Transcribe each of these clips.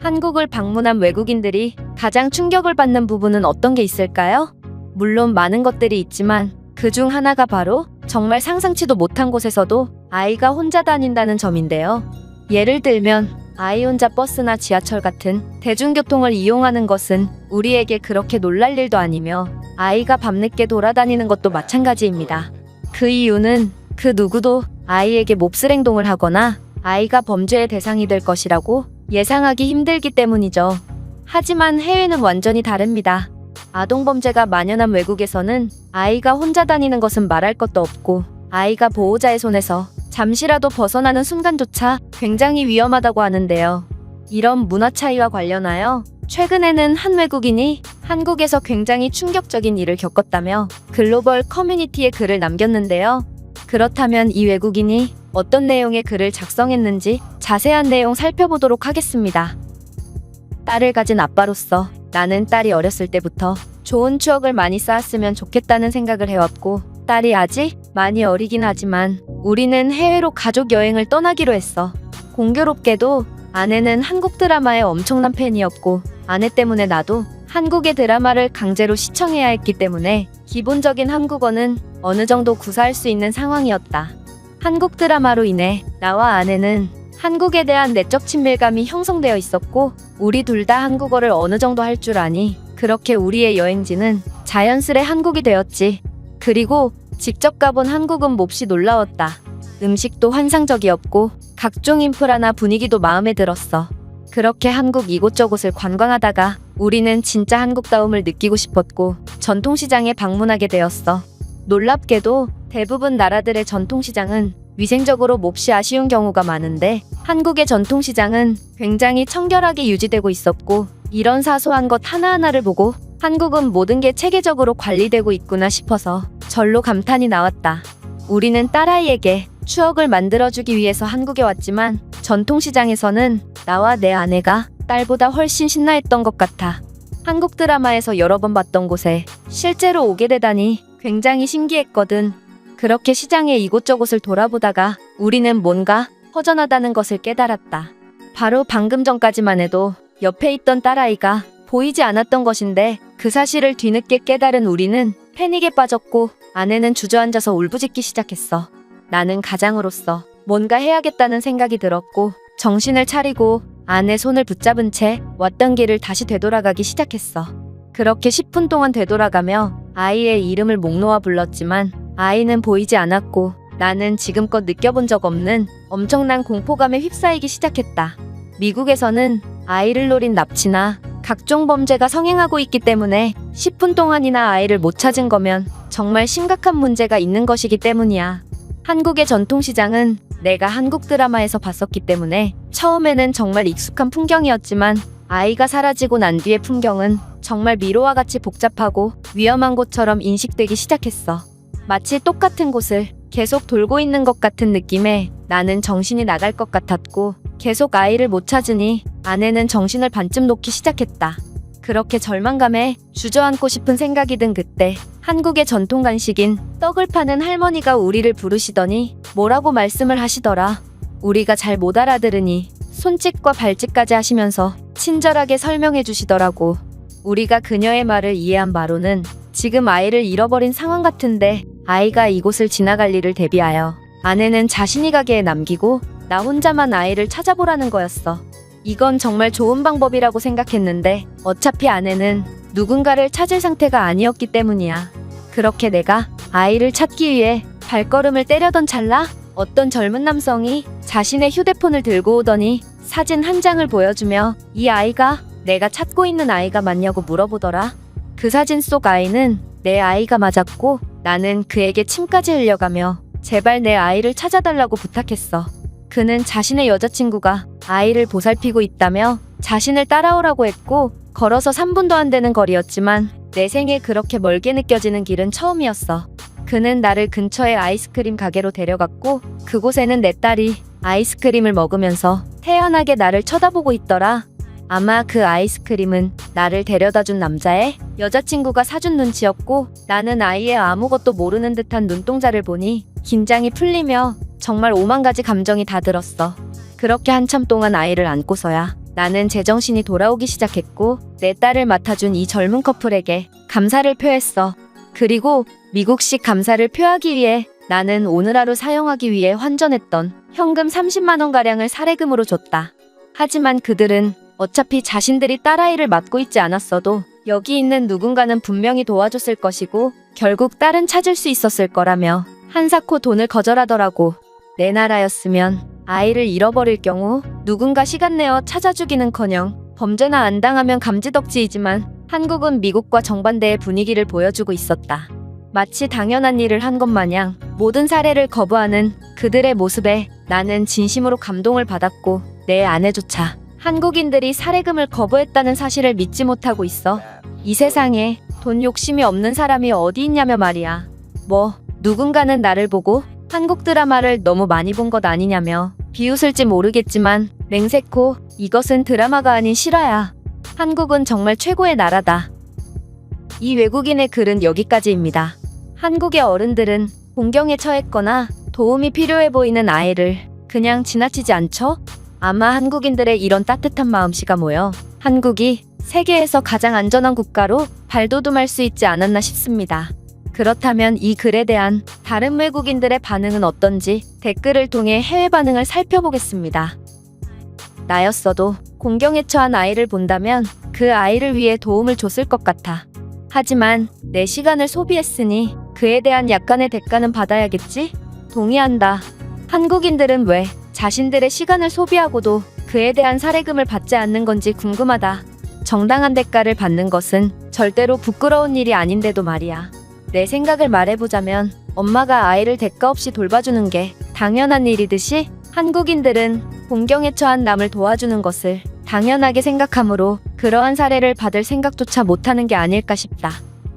한국을 방문한 외국인들이 가장 충격을 받는 부분은 어떤 게 있을까요? 물론 많은 것들이 있지만 그중 하나가 바로 정말 상상치도 못한 곳에서도 아이가 혼자 다닌다는 점인데요. 예를 들면 아이 혼자 버스나 지하철 같은 대중교통을 이용하는 것은 우리에게 그렇게 놀랄 일도 아니며 아이가 밤늦게 돌아다니는 것도 마찬가지입니다. 그 이유는 그 누구도 아이에게 몹쓸 행동을 하거나 아이가 범죄의 대상이 될 것이라고 예상하기 힘들기 때문이죠. 하지만 해외는 완전히 다릅니다. 아동범죄가 만연한 외국에서는 아이가 혼자 다니는 것은 말할 것도 없고 아이가 보호자의 손에서 잠시라도 벗어나는 순간조차 굉장히 위험하다고 하는데요. 이런 문화 차이와 관련하여 최근에는 한 외국인이 한국에서 굉장히 충격적인 일을 겪었다며 글로벌 커뮤니티에 글을 남겼는데요. 그렇다면 이 외국인이 어떤 내용의 글을 작성했는지 자세한 내용 살펴보도록 하겠습니다. 딸을 가진 아빠로서 나는 딸이 어렸을 때부터 좋은 추억을 많이 쌓았으면 좋겠다는 생각을 해왔고 딸이 아직 많이 어리긴 하지만 우리는 해외로 가족 여행을 떠나기로 했어. 공교롭게도 아내는 한국 드라마의 엄청난 팬이었고 아내 때문에 나도 한국의 드라마를 강제로 시청해야 했기 때문에 기본적인 한국어는 어느 정도 구사할 수 있는 상황이었다. 한국 드라마로 인해 나와 아내는 한국에 대한 내적 친밀감이 형성되어 있었고 우리 둘 다 한국어를 어느 정도 할 줄 아니 그렇게 우리의 여행지는 자연스레 한국이 되었지. 그리고 직접 가본 한국은 몹시 놀라웠다. 음식도 환상적이었고 각종 인프라나 분위기도 마음에 들었어. 그렇게 한국 이곳저곳을 관광하다가 우리는 진짜 한국다움을 느끼고 싶었고 전통시장에 방문하게 되었어. 놀랍게도 대부분 나라들의 전통시장은 위생적으로 몹시 아쉬운 경우가 많은데 한국의 전통시장은 굉장히 청결하게 유지되고 있었고 이런 사소한 것 하나하나를 보고 한국은 모든 게 체계적으로 관리되고 있구나 싶어서 절로 감탄이 나왔다. 우리는 딸아이에게 추억을 만들어주기 위해서 한국에 왔지만 전통시장에서는 나와 내 아내가 딸보다 훨씬 신나했던 것 같아. 한국 드라마에서 여러 번 봤던 곳에 실제로 오게 되다니 굉장히 신기했거든. 그렇게 시장의 이곳저곳을 돌아보다가 우리는 뭔가 허전하다는 것을 깨달았다. 바로 방금 전까지만 해도 옆에 있던 딸아이가 보이지 않았던 것인데 그 사실을 뒤늦게 깨달은 우리는 패닉에 빠졌고 아내는 주저앉아서 울부짖기 시작했어. 나는 가장으로서 뭔가 해야겠다는 생각이 들었고 정신을 차리고 아내 손을 붙잡은 채 왔던 길을 다시 되돌아가기 시작했어. 그렇게 10분 동안 되돌아가며 아이의 이름을 목 놓아 불렀지만 아이는 보이지 않았고 나는 지금껏 느껴본 적 없는 엄청난 공포감에 휩싸이기 시작했다. 미국에서는 아이를 노린 납치나 각종 범죄가 성행하고 있기 때문에 10분 동안이나 아이를 못 찾은 거면 정말 심각한 문제가 있는 것이기 때문이야. 한국의 전통시장은 내가 한국 드라마에서 봤었기 때문에 처음에는 정말 익숙한 풍경이었지만 아이가 사라지고 난 뒤의 풍경은 정말 미로와 같이 복잡하고 위험한 곳처럼 인식되기 시작했어. 마치 똑같은 곳을 계속 돌고 있는 것 같은 느낌에 나는 정신이 나갈 것 같았고 계속 아이를 못 찾으니 아내는 정신을 반쯤 놓기 시작했다. 그렇게 절망감에 주저앉고 싶은 생각이 든 그때 한국의 전통 간식인 떡을 파는 할머니가 우리를 부르시더니 뭐라고 말씀을 하시더라. 우리가 잘 못 알아들으니 손짓과 발짓까지 하시면서 친절하게 설명해 주시더라고. 우리가 그녀의 말을 이해한 바로는 지금 아이를 잃어버린 상황 같은데 아이가 이곳을 지나갈 일을 대비하여 아내는 자신이 가게에 남기고 나 혼자만 아이를 찾아보라는 거였어. 이건 정말 좋은 방법이라고 생각했는데 어차피 아내는 누군가를 찾을 상태가 아니었기 때문이야. 그렇게 내가 아이를 찾기 위해 발걸음을 때려던 찰나 어떤 젊은 남성이 자신의 휴대폰을 들고 오더니 사진 한 장을 보여주며 이 아이가 내가 찾고 있는 아이가 맞냐고 물어보더라. 그 사진 속 아이는 내 아이가 맞았고 나는 그에게 침까지 흘려가며 제발 내 아이를 찾아달라고 부탁했어. 그는 자신의 여자친구가 아이를 보살피고 있다며 자신을 따라오라고 했고 걸어서 3분도 안 되는 거리였지만 내 생에 그렇게 멀게 느껴지는 길은 처음이었어. 그는 나를 근처의 아이스크림 가게로 데려갔고 그곳에는 내 딸이 아이스크림을 먹으면서 태연하게 나를 쳐다보고 있더라. 아마 그 아이스크림은 나를 데려다준 남자의 여자친구가 사준 눈치였고 나는 아이의 아무것도 모르는 듯한 눈동자를 보니 긴장이 풀리며 정말 오만 가지 감정이 다 들었어. 그렇게 한참 동안 아이를 안고서야 나는 제정신이 돌아오기 시작했고 내 딸을 맡아준 이 젊은 커플에게 감사를 표했어. 그리고 미국식 감사를 표하기 위해 나는 오늘 하루 사용하기 위해 환전했던 현금 30만 원가량을 사례금으로 줬다. 하지만 그들은 어차피 자신들이 딸아이를 맡고 있지 않았어도 여기 있는 누군가는 분명히 도와줬을 것이고 결국 딸은 찾을 수 있었을 거라며 한사코 돈을 거절하더라고. 내 나라였으면 아이를 잃어버릴 경우 누군가 시간 내어 찾아주기는커녕 범죄나 안 당하면 감지덕지이지만 한국은 미국과 정반대의 분위기를 보여주고 있었다. 마치 당연한 일을 한 것 마냥 모든 사례를 거부하는 그들의 모습에 나는 진심으로 감동을 받았고 내 아내조차 한국인들이 사례금을 거부했다는 사실을 믿지 못하고 있어. 이 세상에 돈 욕심이 없는 사람이 어디 있냐며 말이야. 뭐 누군가는 나를 보고 한국 드라마를 너무 많이 본 것 아니냐며 비웃을지 모르겠지만 맹세코 이것은 드라마가 아닌 실화야. 한국은 정말 최고의 나라다. 이 외국인의 글은 여기까지입니다. 한국의 어른들은 공경에 처했거나 도움이 필요해 보이는 아이를 그냥 지나치지 않죠? 아마 한국인들의 이런 따뜻한 마음씨가 모여 한국이 세계에서 가장 안전한 국가로 발돋움할 수 있지 않았나 싶습니다. 그렇다면 이 글에 대한 다른 외국인들의 반응은 어떤지 댓글을 통해 해외 반응을 살펴보겠습니다. 나였어도 공경에 처한 아이를 본다면 그 아이를 위해 도움을 줬을 것 같아. 하지만 내 시간을 소비했으니 그에 대한 약간의 대가는 받아야겠지? 동의한다. 한국인들은 왜 자신들의 시간을 소비하고도 그에 대한 사례금을 받지 않는 건지 궁금하다. 정당한 대가를 받는 것은 절대로 부끄러운 일이 아닌데도 말이야. 내 생각을 말해보자면 엄마가 아이를 대가 없이 돌봐주는 게 당연한 일이듯이 한국인들은 공경에 처한 남을 도와주는 것을 당연하게 생각하므로 그러한 사례를 받을 생각조차 못하는 게 아닐까 싶다.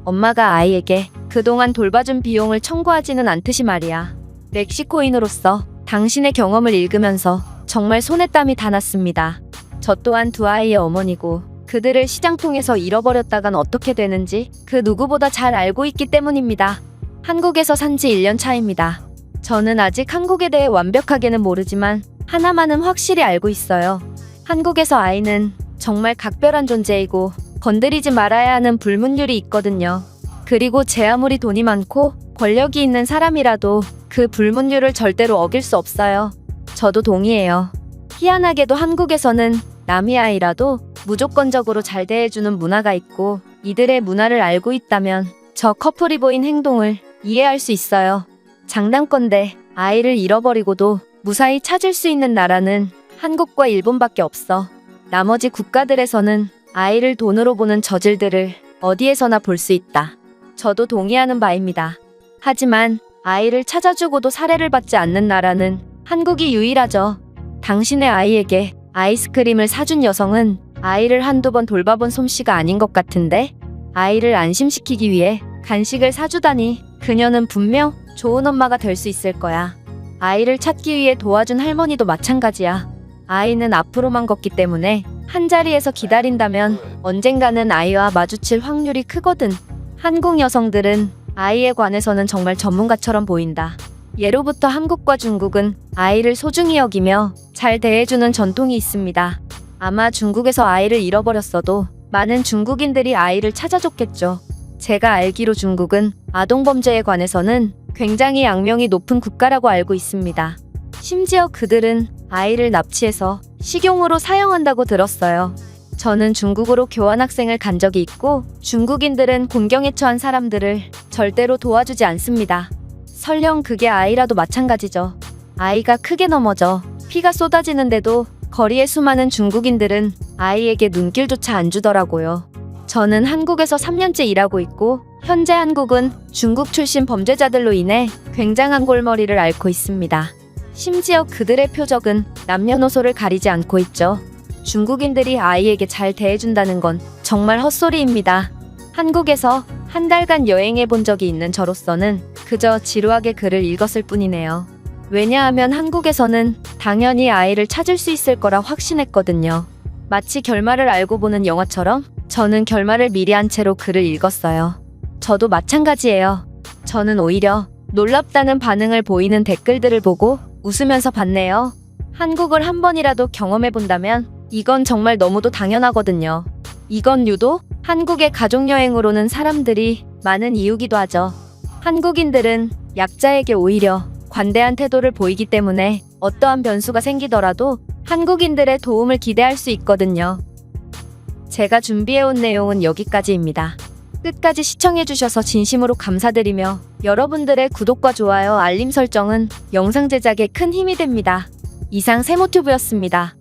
엄마가 아이에게 그동안 돌봐준 비용을 청구하지는 않듯이 말이야. 멕시코인으로서 당신의 경험을 읽으면서 정말 손에 땀이 다 났습니다. 저 또한 두 아이의 어머니고 그들을 시장통에서 잃어버렸다간 어떻게 되는지 그 누구보다 잘 알고 있기 때문입니다. 한국에서 산 지 1년 차입니다. 저는 아직 한국에 대해 완벽하게는 모르지만 하나만은 확실히 알고 있어요. 한국에서 아이는 정말 각별한 존재이고 건드리지 말아야 하는 불문율이 있거든요. 그리고 제 아무리 돈이 많고 권력이 있는 사람이라도 그 불문율을 절대로 어길 수 없어요. 저도 동의해요. 희한하게도 한국에서는 남의 아이라도 무조건적으로 잘 대해주는 문화가 있고 이들의 문화를 알고 있다면 저 커플이 보인 행동을 이해할 수 있어요. 장난건데 아이를 잃어버리고도 무사히 찾을 수 있는 나라는 한국과 일본밖에 없어. 나머지 국가들에서는 아이를 돈으로 보는 저질들을 어디에서나 볼 수 있다. 저도 동의하는 바입니다. 하지만 아이를 찾아주고도 사례를 받지 않는 나라는 한국이 유일하죠. 당신의 아이에게 아이스크림을 사준 여성은 아이를 한두 번 돌봐본 솜씨가 아닌 것 같은데 아이를 안심시키기 위해 간식을 사주다니 그녀는 분명 좋은 엄마가 될 수 있을 거야. 아이를 찾기 위해 도와준 할머니도 마찬가지야. 아이는 앞으로만 걷기 때문에 한자리에서 기다린다면 언젠가는 아이와 마주칠 확률이 크거든. 한국 여성들은 아이에 관해서는 정말 전문가처럼 보인다. 예로부터 한국과 중국은 아이를 소중히 여기며 잘 대해주는 전통이 있습니다. 아마 중국에서 아이를 잃어버렸어도 많은 중국인들이 아이를 찾아줬겠죠. 제가 알기로 중국은 아동범죄에 관해서는 굉장히 악명이 높은 국가라고 알고 있습니다. 심지어 그들은 아이를 납치해서 식용으로 사용한다고 들었어요. 저는 중국으로 교환학생을 간 적이 있고 중국인들은 공경에 처한 사람들을 절대로 도와주지 않습니다. 설령 그게 아이라도 마찬가지죠. 아이가 크게 넘어져 피가 쏟아지는데도 거리의 수많은 중국인들은 아이에게 눈길조차 안 주더라고요. 저는 한국에서 3년째 일하고 있고 현재 한국은 중국 출신 범죄자들로 인해 굉장한 골머리를 앓고 있습니다. 심지어 그들의 표적은 남녀노소를 가리지 않고 있죠. 중국인들이 아이에게 잘 대해준다는 건 정말 헛소리입니다. 한국에서 한 달간 여행해 본 적이 있는 저로서는 그저 지루하게 글을 읽었을 뿐이네요. 왜냐하면 한국에서는 당연히 아이를 찾을 수 있을 거라 확신했거든요. 마치 결말을 알고 보는 영화처럼 저는 결말을 미리 한 채로 글을 읽었어요. 저도 마찬가지예요. 저는 오히려 놀랍다는 반응을 보이는 댓글들을 보고 웃으면서 봤네요. 한국을 한 번이라도 경험해 본다면 이건 정말 너무도 당연하거든요. 이건 유독 한국의 가족여행으로는 사람들이 많은 이유기도 하죠. 한국인들은 약자에게 오히려 관대한 태도를 보이기 때문에 어떠한 변수가 생기더라도 한국인들의 도움을 기대할 수 있거든요. 제가 준비해온 내용은 여기까지입니다. 끝까지 시청해주셔서 진심으로 감사드리며 여러분들의 구독과 좋아요, 알림 설정은 영상 제작에 큰 힘이 됩니다. 이상 세모튜브였습니다.